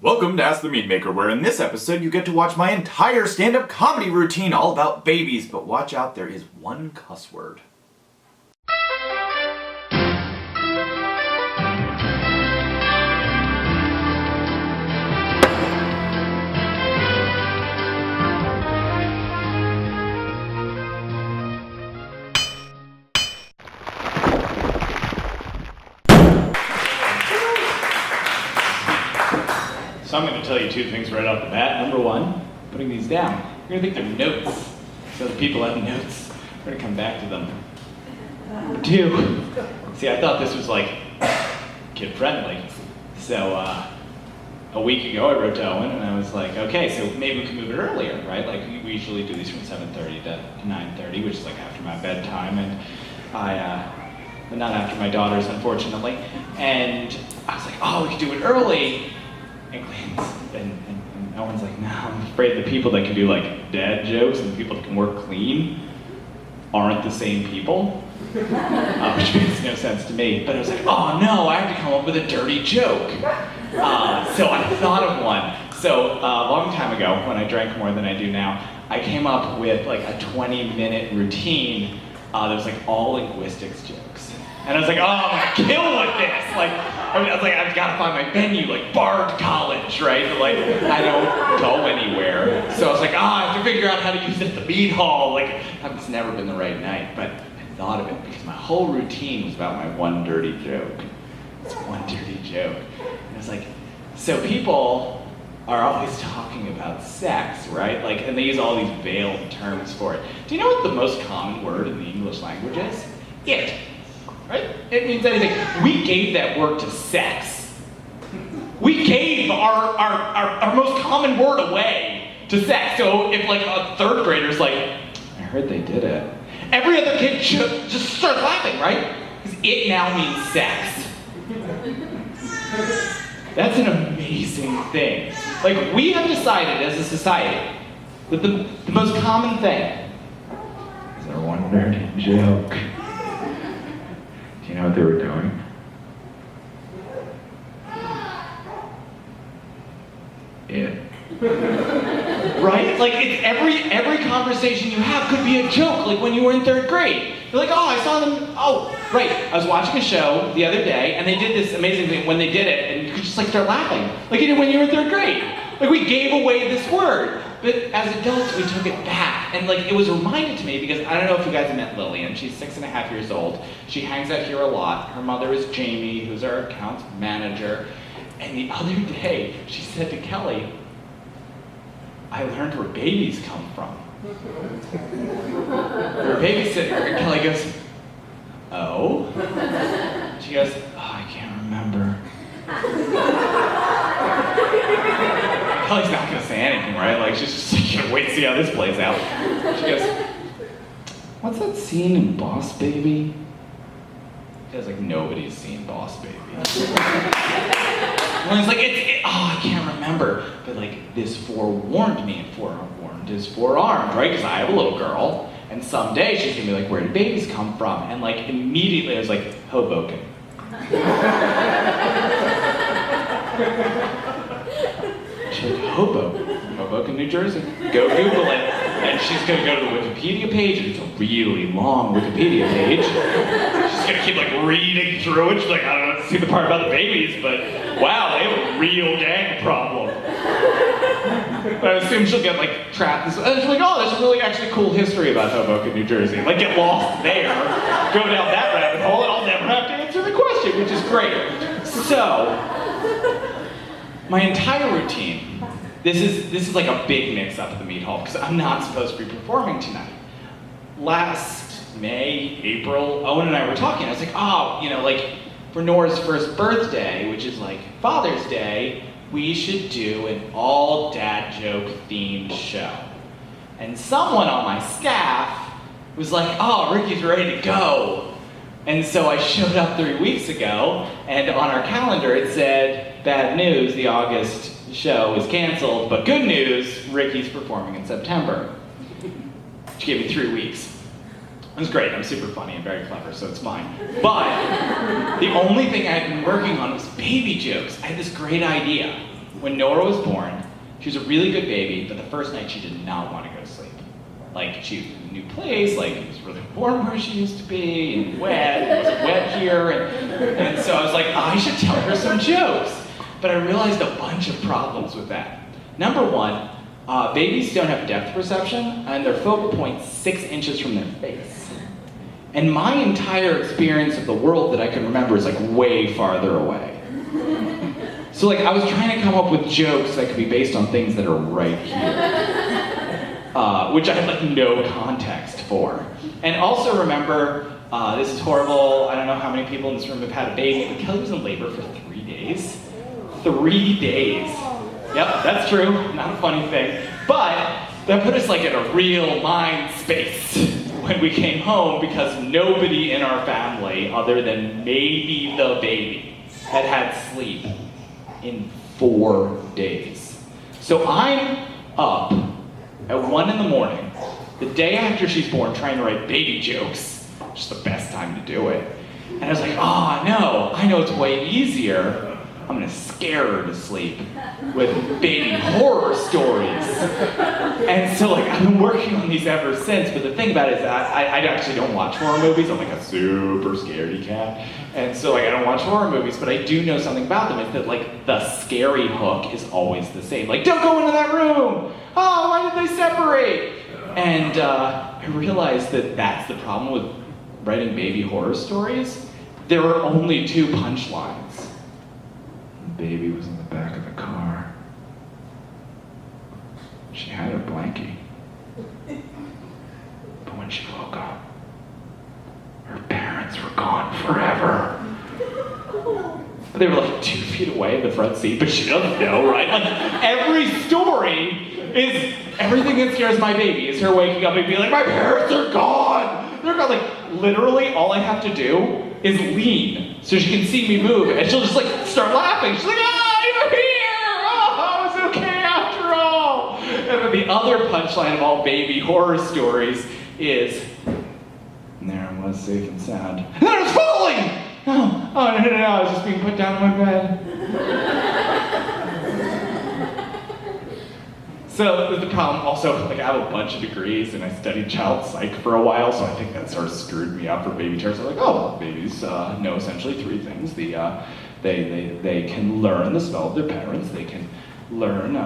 Welcome to Ask the Meadmaker, where in this episode you get to watch my entire stand-up comedy routine all about babies, but watch out, there is one cuss word. So I'm going to tell you two things right off the bat. Number one, putting these down. You're going to think they're notes. So the people have notes. We're going to come back to them. Number two, see, I thought this was like kid-friendly. So a week ago I wrote to Owen and I was like, okay, so maybe we can move it earlier, right? Like we usually do these from 7:30 to 9:30, which is like after my bedtime. And but not after my daughter's, unfortunately. And I was like, oh, we could do it early. And Owen's like, no, I'm afraid the people that can do like dad jokes and the people that can work clean aren't the same people, which makes no sense to me. But I was like, oh no, I have to come up with a dirty joke. So I thought of one. So a long time ago, when I drank more than I do now, I came up with like a 20-minute routine that was like all linguistics jokes. And I was like, oh, I'm gonna kill with this. I was like, I've got to find my venue, like Bard College, right? But like, I don't go anywhere. So I was like, I have to figure out how to use it at the mead hall. Like, it's never been the right night, but I thought of it because my whole routine was about my one dirty joke. It's one dirty joke. And I was like, so people are always talking about sex, right? Like, and they use all these veiled terms for it. Do you know what the most common word in the English language is? It. Right? It means anything. We gave that word to sex. We gave our most common word away to sex. So if like a third grader's like, I heard they did it, every other kid should just start laughing, right? Because it now means sex. That's an amazing thing. Like, we have decided as a society that the most common thing is our one dirty joke. Do you know what they were doing? It. Right? Like, it's every conversation you have could be a joke, like when you were in third grade. You're like, oh, I saw them, oh, right. I was watching a show the other day, and they did this amazing thing when they did it, and you could just like start laughing, like you did when you were in third grade. Like, we gave away this word, but as adults, we took it back. And like, it was reminded to me because I don't know if you guys have met Lillian. She's 6.5 years old. She hangs out here a lot. Her mother is Jamie, who's our accounts manager. And the other day, she said to Kelly, I learned where babies come from. We're babysitting her, and Kelly goes, oh? She goes, oh, I can't remember. Kelly's not gonna say anything, right? Like, she's just like, gonna wait to see how this plays out. She goes, what's that scene in Boss Baby? She goes, like, nobody's seen Boss Baby. And it's like, oh, I can't remember. But like, this forewarned me, and forewarned is forearmed, right? Because I have a little girl, and someday she's gonna be like, where do babies come from? And like, immediately I was like, Hoboken. She's like, Hoboken, New Jersey. Go Google it. And she's gonna go to the Wikipedia page, and it's a really long Wikipedia page. She's gonna keep like reading through it. She's like, I don't know, see the part about the babies, but wow, they have a real gang problem. But I assume she'll get like trapped. And she's like, oh, there's a really actually cool history about Hoboken, New Jersey. Like, get lost there, go down that rabbit hole, and I'll never have to answer the question, which is great. So, my entire routine, this is like a big mix-up at the mead hall, because I'm not supposed to be performing tonight. Last May, April, Owen and I were talking. I was like, oh, you know, like, for Nora's first birthday, which is like Father's Day, we should do an all dad joke themed show. And someone on my staff was like, oh, Ricky's ready to go. And so I showed up 3 weeks ago, and on our calendar it said, bad news, the August show is canceled, but good news, Ricky's performing in September. She gave me 3 weeks. It was great. I'm super funny and very clever, so it's fine. But the only thing I had been working on was baby jokes. I had this great idea. when Nora was born, she was a really good baby, but the first night she did not want to go to sleep. Like, she was in a new place, like, it was really warm where she used to be, and wet, it wasn't wet here, and so I was like, I should tell her some jokes. But I realized a bunch of problems with that. Number one, babies don't have depth perception, and their focal point's 6 inches from their face. And my entire experience of the world that I can remember is like way farther away. So like I was trying to come up with jokes that could be based on things that are right here, which I had like no context for. And also remember, this is horrible, I don't know how many people in this room have had a baby, but Kelly was in labor for 3 days. 3 days. Yep, that's true, not a funny thing. But that put us like in a real mind space when we came home because nobody in our family, other than maybe the baby, had had sleep in 4 days. So I'm up at 1 in the morning, the day after she's born, trying to write baby jokes. Just the best time to do it. And I was like, oh no, I know it's way easier. I'm gonna scare her to sleep with baby horror stories. And so like I've been working on these ever since, but the thing about it is that I actually don't watch horror movies. I'm like a super scaredy cat. And so like I don't watch horror movies, but I do know something about them. It's that like the scary hook is always the same. Like, don't go into that room! Oh, why did they separate? And I realized that that's the problem with writing baby horror stories. There are only 2 punchlines. The baby was in the back of the car. She had her blankie. But when she woke up, her parents were gone forever. They were like 2 feet away in the front seat, but she doesn't know, right? Like every story is everything that scares my baby is her waking up and being like, my parents are gone! They're gone. Like literally all I have to do is lean so she can see me move and she'll just like start laughing. She's like, ah, you're here! Oh, it's okay after all! And then the other punchline of all baby horror stories is, and there I was, safe and sound. And then I was falling! Oh, no, I was just being put down in my bed. So the problem also, like I have a bunch of degrees and I studied child psych for a while, so I think that sort of screwed me up for baby terms. I'm like, oh, well, babies know essentially 3 things. They can learn the smell of their parents, they can learn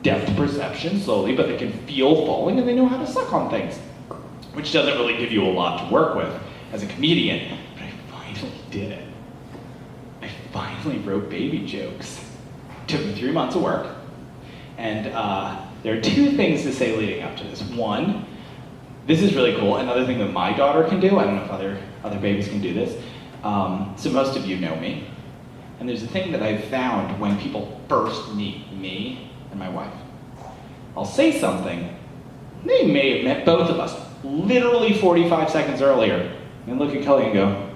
depth perception slowly, but they can feel falling and they know how to suck on things, which doesn't really give you a lot to work with as a comedian, but I finally did it. I finally wrote baby jokes. Took me 3 months of work, and there are 2 things to say leading up to this. One, this is really cool. Another thing that my daughter can do, I don't know if other babies can do this. So most of you know me. And there's a thing that I've found when people first meet me and my wife. I'll say something, they may have met both of us literally 45 seconds earlier, and look at Kelly and go,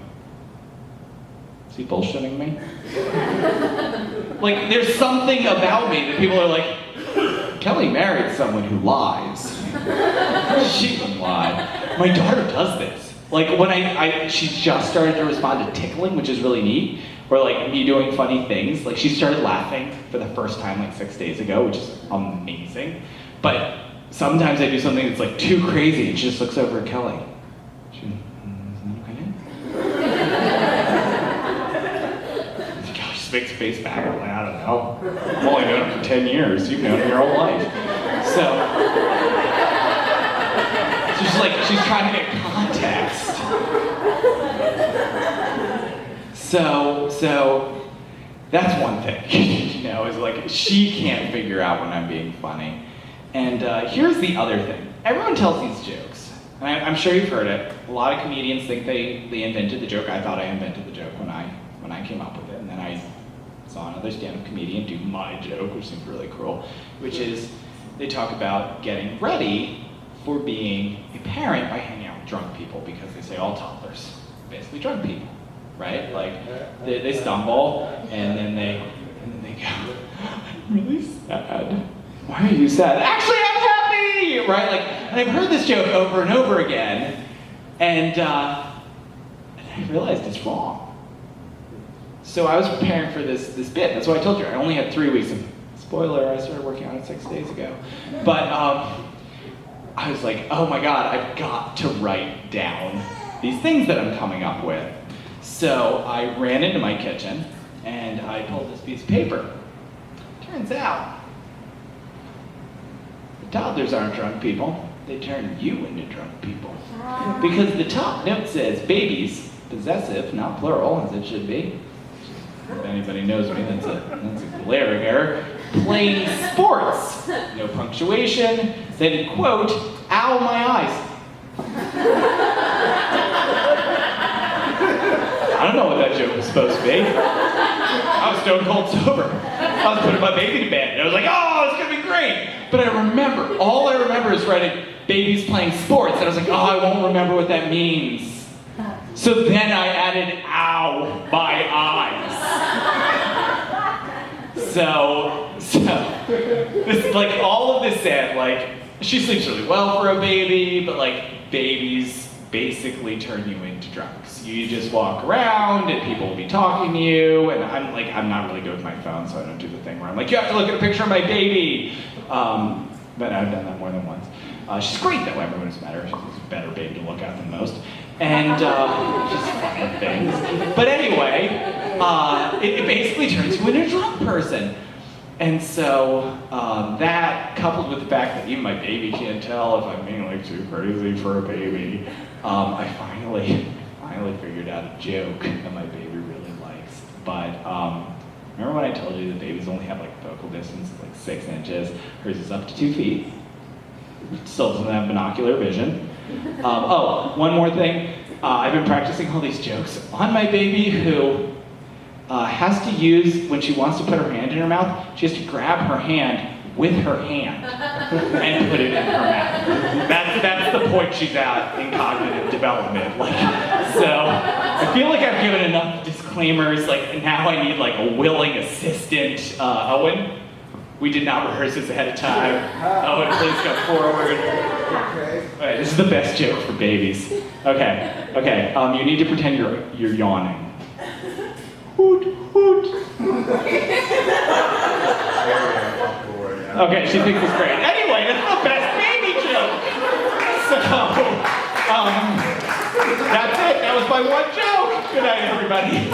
is he bullshitting me? Like, there's something about me that people are like, Kelly married someone who lies. She can lie. My daughter does this. Like when she just started to respond to tickling, which is really neat, or like me doing funny things. Like she started laughing for the first time like 6 days ago, which is amazing. But sometimes I do something that's like too crazy and she just looks over at Kelly. She, is that okay? Kelly just makes a face back. I'm like, I don't know. I've only known him for 10 years. You've known him your whole life. So she's like, she's trying to get context. So that's one thing, you know, is like she can't figure out when I'm being funny. And here's the other thing. Everyone tells these jokes, and I'm sure you've heard it. A lot of comedians think they invented the joke. I thought I invented the joke when I came up with it, and then I saw another stand-up comedian do my joke, which seemed really cruel, which is they talk about getting ready for being a parent by hanging out with drunk people, because they say all toddlers are basically drunk people, right? Like they stumble and then they go, I'm really sad. Why are you sad? Actually, I'm happy, right? Like, and I've heard this joke over and over again, and I realized it's wrong. So I was preparing for this bit. That's why I told you I only had 3 weeks of Spoiler, I started working on it 6 days ago. But I was like, oh my God, I've got to write down these things that I'm coming up with. So I ran into my kitchen and I pulled this piece of paper. Turns out, the toddlers aren't drunk people. They turn you into drunk people. Because the top note says babies, possessive, not plural, as it should be. If anybody knows me, that's a glaring error. Playing sports, no punctuation. Then, quote, ow, my eyes. I don't know what that joke was supposed to be. I was stone cold sober. I was putting my baby to bed, and I was like, oh, it's gonna be great. But all I remember is writing babies playing sports, and I was like, oh, I won't remember what that means. So then I added, ow, my eyes. So this, like, all of this said, like, she sleeps really well for a baby, but like, babies basically turn you into drunks. You just walk around and people will be talking to you, and I'm not really good with my phone, so I don't do the thing where I'm like, you have to look at a picture of my baby. But I've done that more than once. She's great though, everyone has met her. She's a better baby to look at than most. And just fun things. But anyway, it basically turns you into a drunk person. And so that, coupled with the fact that even my baby can't tell if I'm being like too crazy for a baby, I finally figured out a joke that my baby really likes. But remember when I told you that babies only have like focal distance of like 6 inches? Hers is up to 2 feet. Still doesn't have binocular vision. Oh, one more thing. I've been practicing all these jokes on my baby who has to use, when she wants to put her hand in her mouth, she has to grab her hand with her hand and put it in her mouth. That's the point she's at in cognitive development. Like, so I feel like I've given enough disclaimers. Like, now I need like a willing assistant. Owen, we did not rehearse this ahead of time. Owen, please come forward. Okay. All right, this is the best joke for babies. Okay. You need to pretend you're yawning. Hoot, hoot. Okay, she thinks it's great. Anyway, that's the best baby joke. So, that's it. That was my one joke. Good night, everybody.